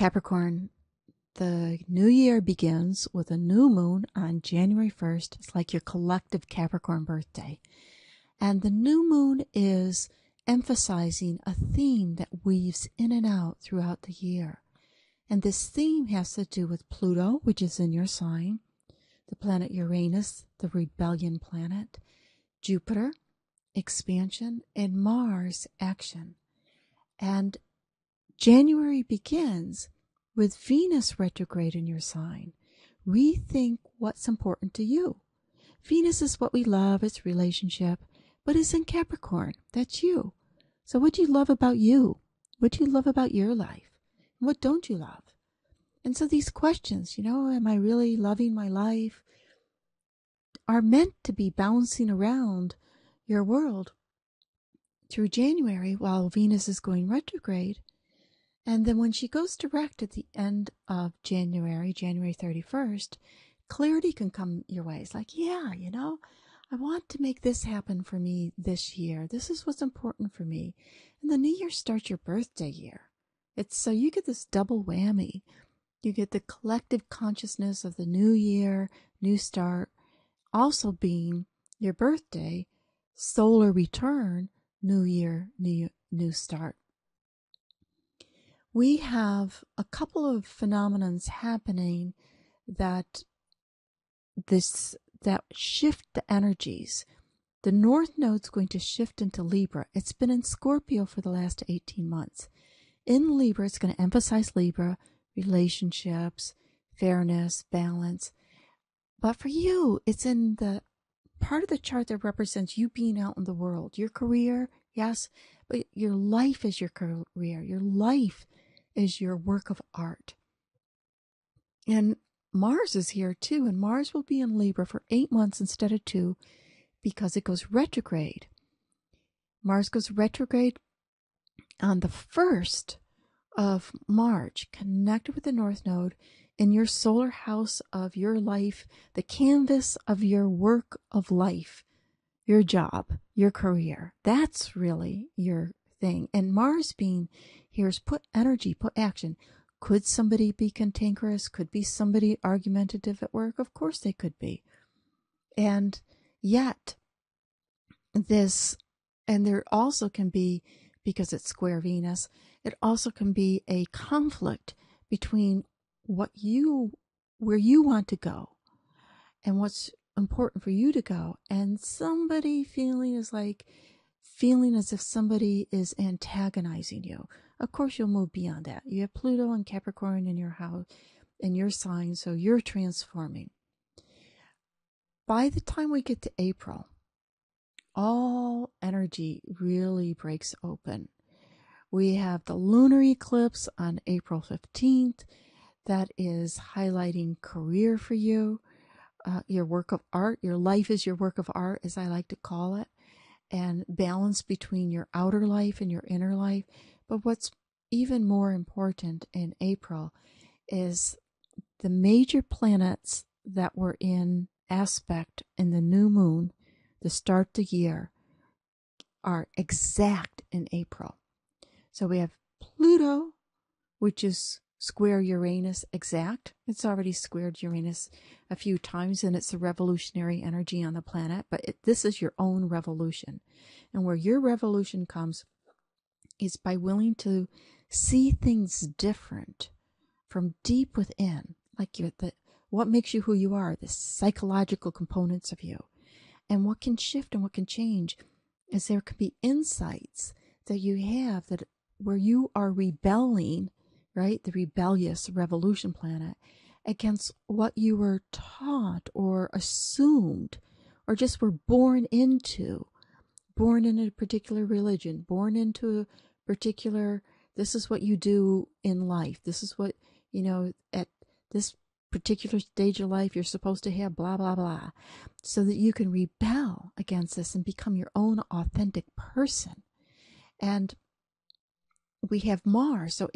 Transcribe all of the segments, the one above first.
Capricorn, the new year begins with a new moon on January 1st. It's like your collective Capricorn birthday. And the new moon is emphasizing a theme that weaves in and out throughout the year. And this theme has to do with Pluto, which is in your sign, the planet Uranus, the rebellion planet, Jupiter, expansion, and Mars, action. And January begins with Venus retrograde in your sign. Rethink what's important to you. Venus is what we love, it's relationship, but it's in Capricorn. That's you. So what do you love about you? What do you love about your life? And what don't you love? And so these questions, am I really loving my life, are meant to be bouncing around your world through January while Venus is going retrograde. And then when she goes direct at the end of January 31st, clarity can come your way. It's like, I want to make this happen for me this year. This is what's important for me. And the new year starts your birthday year. So you get this double whammy. You get the collective consciousness of the new year, new start, also being your birthday, solar return, new year, new start. We have a couple of phenomenons happening that shift the energies. The North Node's going to shift into Libra. It's been in Scorpio for the last 18 months. In Libra, it's going to emphasize Libra, relationships, fairness, balance. But for you, it's in the part of the chart that represents you being out in the world. Your career, yes, but your life is your career. Your life is your work of art. And Mars is here too, and Mars will be in Libra for 8 months instead of 2 because it goes retrograde. Mars goes retrograde on the 1st of March, connected with the North Node in your solar house of your life, the canvas of your work of life, your job, your career. That's really your thing. And Mars being here is put energy, put action. Could somebody be cantankerous? Could be somebody argumentative at work? Of course they could be. And yet there also can be, because it's square Venus, it also can be a conflict between where you want to go and what's important for you to go, and somebody feeling as if somebody is antagonizing you. Of course, you'll move beyond that. You have Pluto and Capricorn in your house, in your sign, so you're transforming. By the time we get to April, all energy really breaks open. We have the lunar eclipse on April 15th. That is highlighting career for you, your work of art. Your life is your work of art, as I like to call it, and balance between your outer life and your inner life. But what's even more important in April is the major planets that were in aspect in the new moon, the start of the year, are exact in April. So we have Pluto, which is square Uranus exact. It's already squared Uranus a few times, and it's a revolutionary energy on the planet, but this is your own revolution. And where your revolution comes is by willing to see things different from deep within, like what makes you who you are, the psychological components of you. And what can shift and what can change is there can be insights that you have that where you are rebelling, right, the rebellious revolution planet, against what you were taught or assumed or just were born in a particular religion, born into a particular, this is what you do in life. This is what, at this particular stage of life you're supposed to have, blah, blah, blah, so that you can rebel against this and become your own authentic person. And we have Mars. So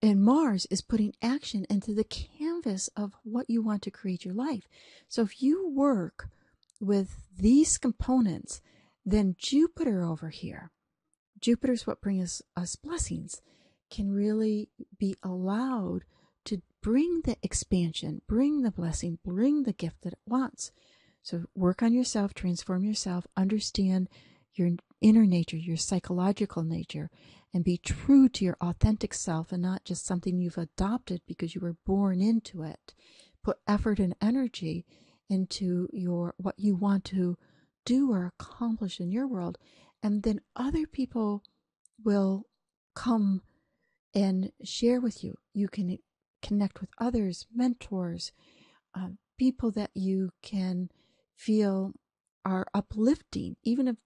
and Mars is putting action into the canvas of what you want to create your life. So if you work with these components, then Jupiter over here, Jupiter's what brings us blessings, can really be allowed to bring the expansion, bring the blessing, bring the gift that it wants. So work on yourself, transform yourself, understand your inner nature, your psychological nature, and be true to your authentic self and not just something you've adopted because you were born into it. Put effort and energy into what you want to do or accomplish in your world, and then other people will come and share with you. You can connect with others, mentors, people that you can feel are uplifting, even if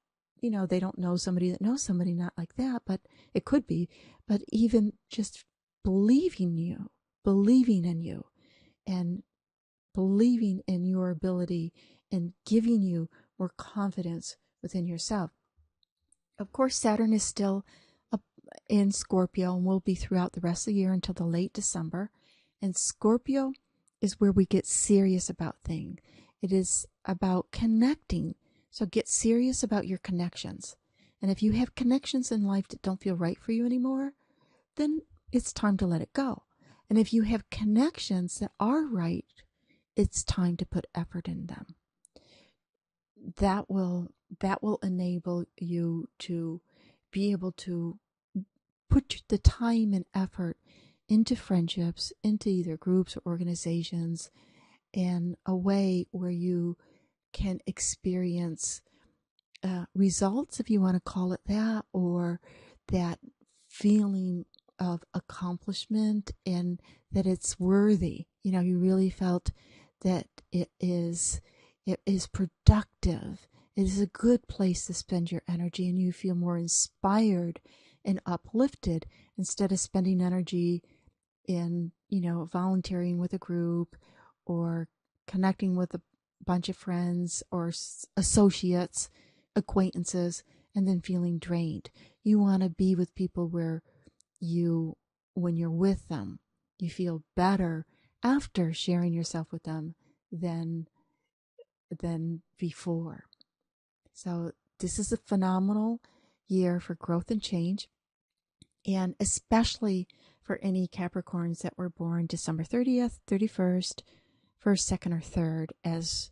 they don't know somebody that knows somebody, not like that, but it could be. But even just believing in you, and believing in your ability, and giving you more confidence within yourself. Of course, Saturn is still up in Scorpio and will be throughout the rest of the year until the late December. And Scorpio is where we get serious about things. It is about connecting. So get serious about your connections. And if you have connections in life that don't feel right for you anymore, then it's time to let it go. And if you have connections that are right, it's time to put effort in them. That will enable you to be able to put the time and effort into friendships, into either groups or organizations, in a way where you can experience results, if you want to call it that, or that feeling of accomplishment, and that it's worthy. You really felt that it is productive. It is a good place to spend your energy, and you feel more inspired and uplifted instead of spending energy in, volunteering with a group or connecting with a bunch of friends or associates, acquaintances, and then feeling drained. You want to be with people where when you're with them, you feel better after sharing yourself with them than before. So this is a phenomenal year for growth and change, and especially for any Capricorns that were born December 30th, 31st, 1st, 2nd, or 3rd, as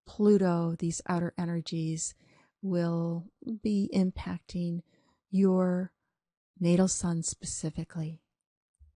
Pluto, these outer energies, will be impacting your natal sun specifically.